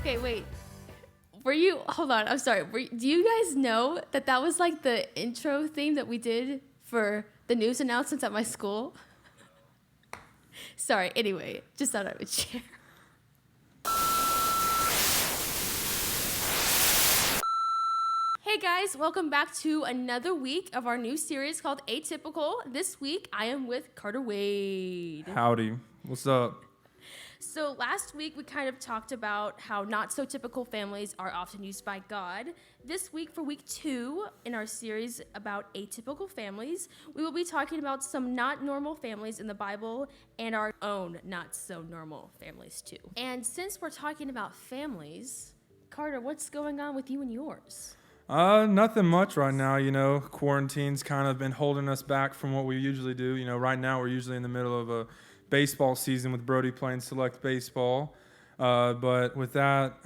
Okay, wait. Hold on, I'm sorry. Do you guys know that was like the intro theme that we did for the news announcements at my school? Sorry, anyway, just thought I would share. Hey guys, welcome back to another week of our new series called Atypical. This week, I am with Carter Wade. Howdy. What's up? So last week, we kind of talked about how not so typical families are often used by God. This week, for week 2 in our series about atypical families, we will be talking about some not normal families in the Bible and our own not so normal families too. And since we're talking about families, Carter, what's going on with you and yours? Nothing much right now. Quarantine's kind of been holding us back from what we usually do. Right now we're usually in the middle of a baseball season with Brody playing select baseball. But with that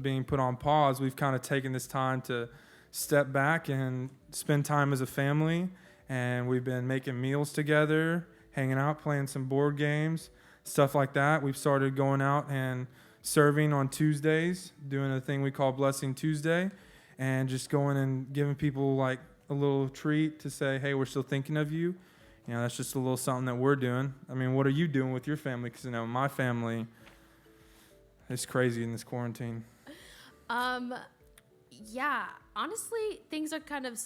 being put on pause, we've kind of taken this time to step back and spend time as a family. And we've been making meals together, hanging out, playing some board games, stuff like that. We've started going out and serving on Tuesdays, doing a thing we call Blessing Tuesday, and just going and giving people like a little treat to say, hey, we're still thinking of you. That's just a little something that we're doing. I mean, what are you doing with your family? Because, my family is crazy in this quarantine. Yeah, honestly, things are kind of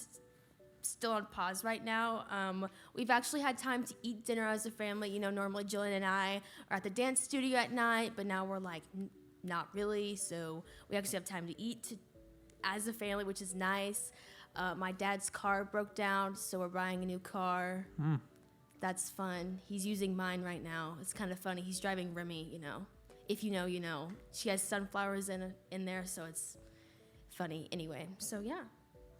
still on pause right now. We've actually had time to eat dinner as a family. Normally Jillian and I are at the dance studio at night, but now we're like, not really. So we actually have time to eat as a family, which is nice. My dad's car broke down, so we're buying a new car. That's fun. He's using mine right now. It's kind of funny. He's driving Remy, If you know, you know. She has sunflowers in there, so it's funny. Anyway, so yeah.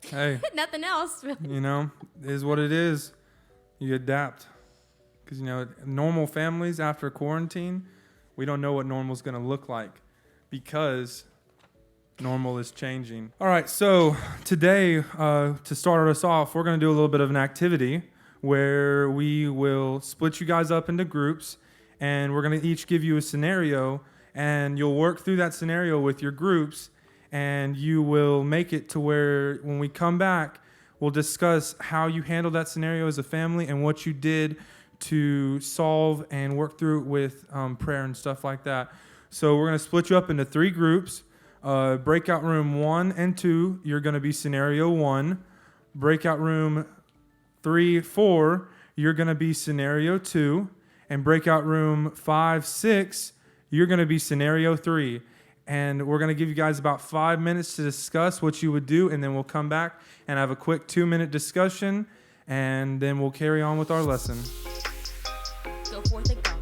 Hey. Nothing else, really. It is what it is. You adapt. Because, normal families after quarantine, we don't know what normal's going to look like because normal is changing. All right, so today, to start us off, we're going to do a little bit of an activity where we will split you guys up into groups, and we're going to each give you a scenario, and you'll work through that scenario with your groups, and you will make it to where when we come back, we'll discuss how you handled that scenario as a family and what you did to solve and work through it with prayer and stuff like that. So we're going to split you up into 3 groups. Breakout room 1 and 2, you're going to be scenario 1. Breakout room 3, 4, you're going to be scenario 2. And breakout room 5, 6, you're going to be scenario 3. And we're going to give you guys about 5 minutes to discuss what you would do, and then we'll come back and have a quick 2-minute discussion, and then we'll carry on with our lesson. Go forth and conquer.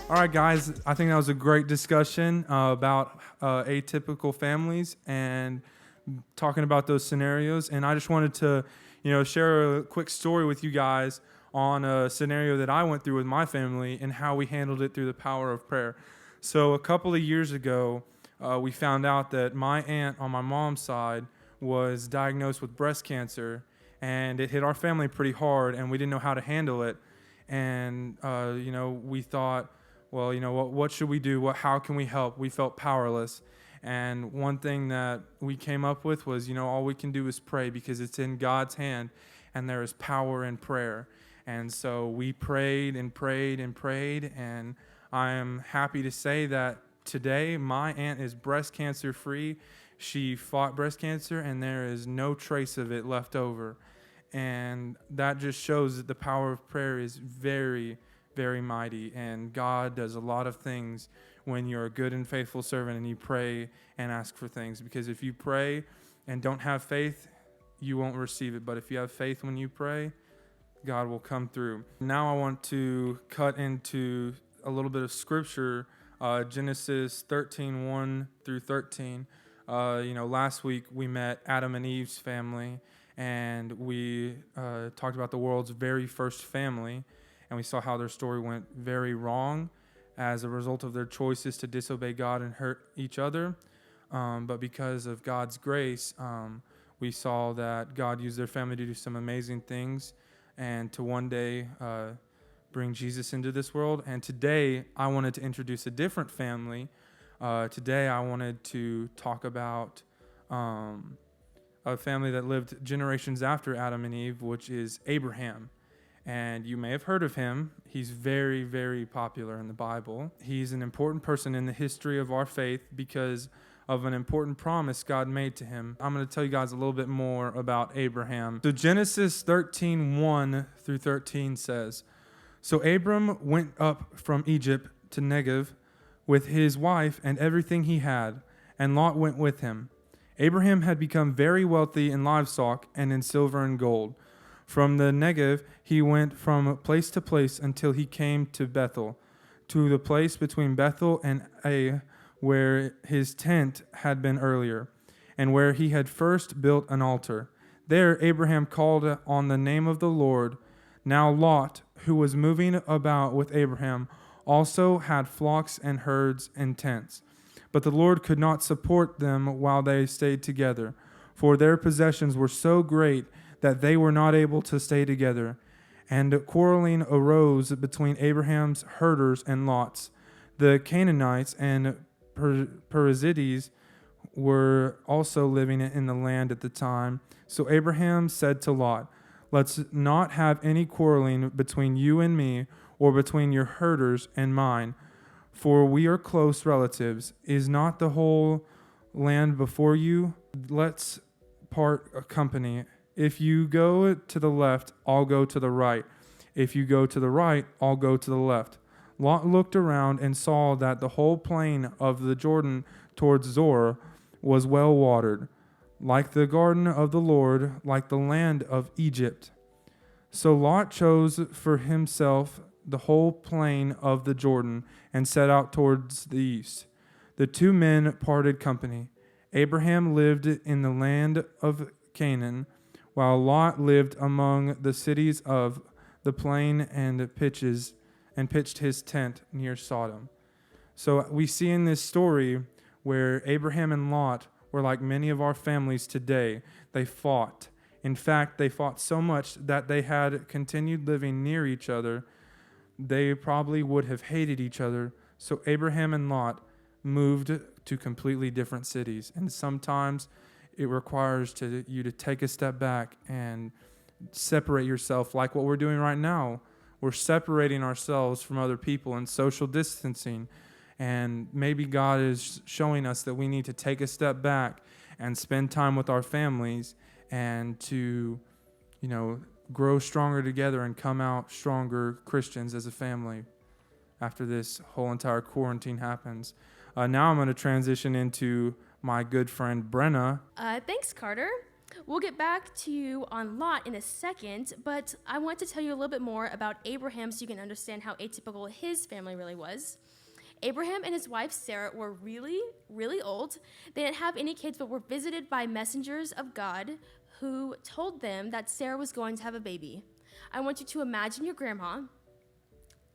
All right, guys, I think that was a great discussion about atypical families and talking about those scenarios. And I just wanted to, share a quick story with you guys on a scenario that I went through with my family and how we handled it through the power of prayer. So a couple of years ago, we found out that my aunt on my mom's side was diagnosed with breast cancer, and it hit our family pretty hard, and we didn't know how to handle it. And, we thought, well, what should we do? How can we help? We felt powerless. And one thing that we came up with was, all we can do is pray because it's in God's hand and there is power in prayer. And so we prayed and prayed and prayed. And I am happy to say that today my aunt is breast cancer free. She fought breast cancer and there is no trace of it left over. And that just shows that the power of prayer is very, very mighty, and God does a lot of things when you're a good and faithful servant and you pray and ask for things. Because if you pray and don't have faith, you won't receive it. But if you have faith when you pray, God will come through. Now I want to cut into a little bit of scripture, Genesis 13, 1 through 13. Last week we met Adam and Eve's family, and we talked about the world's very first family. and we saw how their story went very wrong as a result of their choices to disobey God and hurt each other. But because of God's grace, we saw that God used their family to do some amazing things and to one day bring Jesus into this world. And today, I wanted to introduce a different family. Today, I wanted to talk about a family that lived generations after Adam and Eve, which is Abraham. And you may have heard of him. He's very, very popular in the Bible. He's an important person in the history of our faith because of an important promise God made to him. I'm going to tell you guys a little bit more about Abraham. So Genesis 13:1 through 13 says, "So Abram went up from Egypt to Negev with his wife and everything he had, and Lot went with him. Abraham had become very wealthy in livestock and in silver and gold. From the Negev, he went from place to place until he came to Bethel, to the place between Bethel and Ai, where his tent had been earlier, and where he had first built an altar. There Abraham called on the name of the Lord. Now Lot, who was moving about with Abraham, also had flocks and herds and tents. But the Lord could not support them while they stayed together, for their possessions were so great that they were not able to stay together. And quarreling arose between Abraham's herders and Lot's. The Canaanites and Perizzites were also living in the land at the time. So Abraham said to Lot, 'Let's not have any quarreling between you and me, or between your herders and mine, for we are close relatives. Is not the whole land before you? Let's part company. If you go to the left, I'll go to the right. If you go to the right, I'll go to the left.' Lot looked around and saw that the whole plain of the Jordan towards Zoar was well watered, like the garden of the Lord, like the land of Egypt. So Lot chose for himself the whole plain of the Jordan and set out towards the east. The two men parted company. Abraham lived in the land of Canaan, while Lot lived among the cities of the plain and pitched his tent near Sodom." So we see in this story where Abraham and Lot were like many of our families today. They fought. In fact, they fought so much that they had continued living near each other. They probably would have hated each other. So Abraham and Lot moved to completely different cities. And sometimes it requires you to take a step back and separate yourself, like what we're doing right now. We're separating ourselves from other people and social distancing. And maybe God is showing us that we need to take a step back and spend time with our families and to, grow stronger together and come out stronger Christians as a family after this whole entire quarantine happens. Now I'm going to transition into my good friend Brenna. Thanks, Carter. We'll get back to you on Lot in a second, but I want to tell you a little bit more about Abraham so you can understand how atypical his family really was. Abraham and his wife Sarah were really, really old. They didn't have any kids, but were visited by messengers of God who told them that Sarah was going to have a baby. I want you to imagine your grandma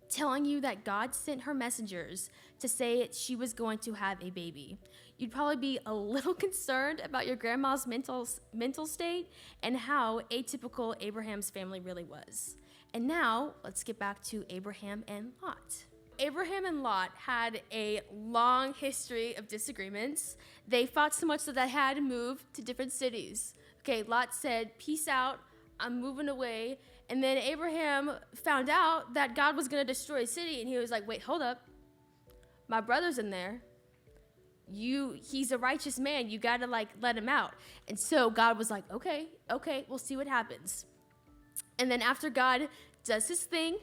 telling you that God sent her messengers to say she was going to have a baby. You'd probably be a little concerned about your grandma's mental state and how atypical Abraham's family really was. And now, let's get back to Abraham and Lot. Abraham and Lot had a long history of disagreements. They fought so much that they had to move to different cities. Okay, Lot said, "Peace out, I'm moving away." And then Abraham found out that God was going to destroy a city, and he was like, "Wait, hold up. My brother's in there. He's a righteous man. You got to let him out." And so God was like, okay, we'll see what happens. And then after God does his thing,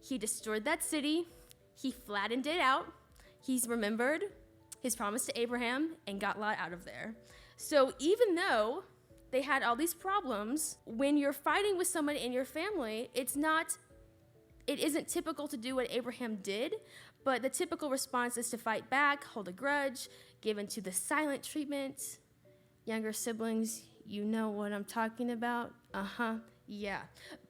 he destroyed that city. He flattened it out. He's remembered his promise to Abraham and got Lot out of there. So even though they had all these problems, when you're fighting with someone in your family, it isn't typical to do what Abraham did, but the typical response is to fight back, hold a grudge, give into the silent treatment. Younger siblings, you know what I'm talking about. Yeah.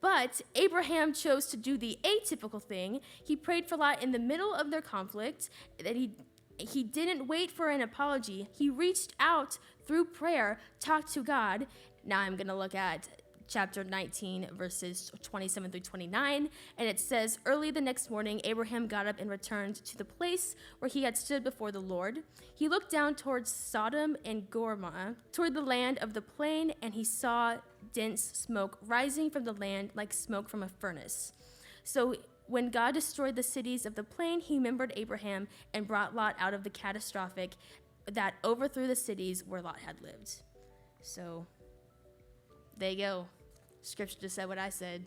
But Abraham chose to do the atypical thing. He prayed for Lot in the middle of their conflict, that he didn't wait for an apology. He reached out through prayer, talked to God. Now I'm going to look at chapter 19, verses 27 through 29. And it says, early the next morning, Abraham got up and returned to the place where he had stood before the Lord. He looked down towards Sodom and Gomorrah, toward the land of the plain, and he saw dense smoke rising from the land like smoke from a furnace. So when God destroyed the cities of the plain, he remembered Abraham and brought Lot out of the catastrophic that overthrew the cities where Lot had lived. So there you go. Scripture just said what I said.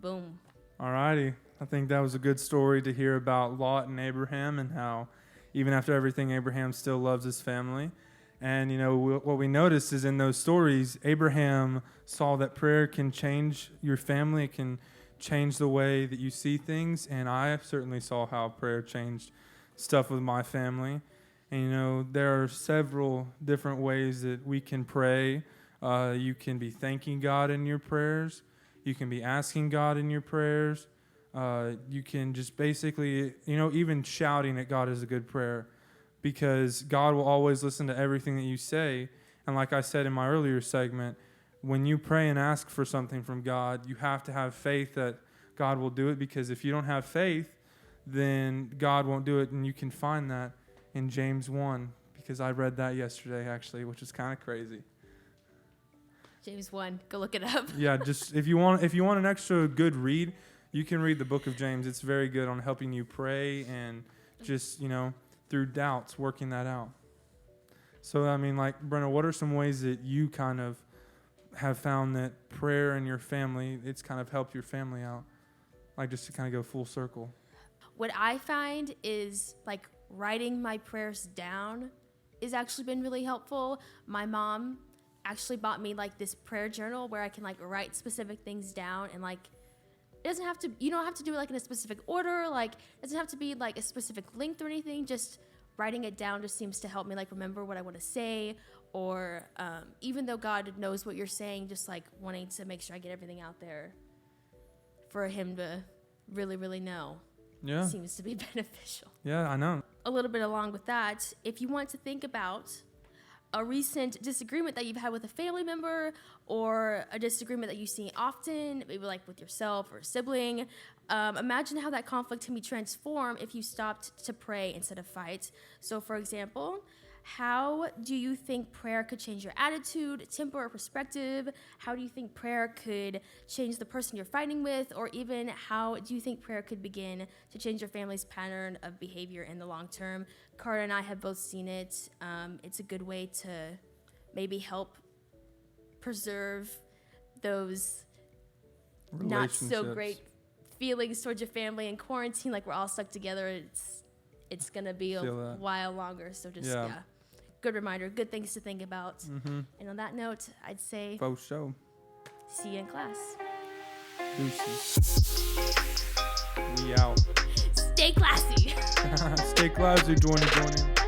Boom. Alrighty. I think that was a good story to hear about Lot and Abraham, and how even after everything, Abraham still loves his family. And, what we noticed is in those stories, Abraham saw that prayer can change your family. It can change the way that you see things. And I certainly saw how prayer changed stuff with my family. And, there are several different ways that we can pray. You can be thanking God in your prayers. You can be asking God in your prayers. You can just basically, even shouting at God is a good prayer, because God will always listen to everything that you say. And like I said in my earlier segment, when you pray and ask for something from God, you have to have faith that God will do it, because if you don't have faith, then God won't do it. And you can find that in James 1, because I read that yesterday, actually, which is kind of crazy. James 1, go look it up. Yeah, just if you want an extra good read, you can read the book of James. It's very good on helping you pray and just, through doubts, working that out. So, Brenna, what are some ways that you kind of have found that prayer in your family, it's kind of helped your family out? Just to kind of go full circle. What I find is, writing my prayers down has actually been really helpful. My mom actually bought me this prayer journal where I can write specific things down, and it doesn't have to, you don't have to do it in a specific order, it doesn't have to be a specific length or anything. Just writing it down just seems to help me remember what I want to say, or even though God knows what you're saying, just wanting to make sure I get everything out there for him to really, really know. Yeah. Seems to be beneficial. Yeah, I know. A little bit along with that, if you want to think about a recent disagreement that you've had with a family member, or a disagreement that you see often, maybe with yourself or a sibling, imagine how that conflict can be transformed if you stopped to pray instead of fight. So, for example, how do you think prayer could change your attitude, temper, or perspective? How do you think prayer could change the person you're fighting with? Or even how do you think prayer could begin to change your family's pattern of behavior in the long term? Carter and I have both seen it. It's a good way to maybe help preserve those not so great feelings towards your family in quarantine. We're all stuck together. It's going to be a while longer. So just, good reminder, good things to think about. Mm-hmm. And on that note, I'd say, for sure. See you in class. Deuces. We out. Stay classy. Stay classy, join in.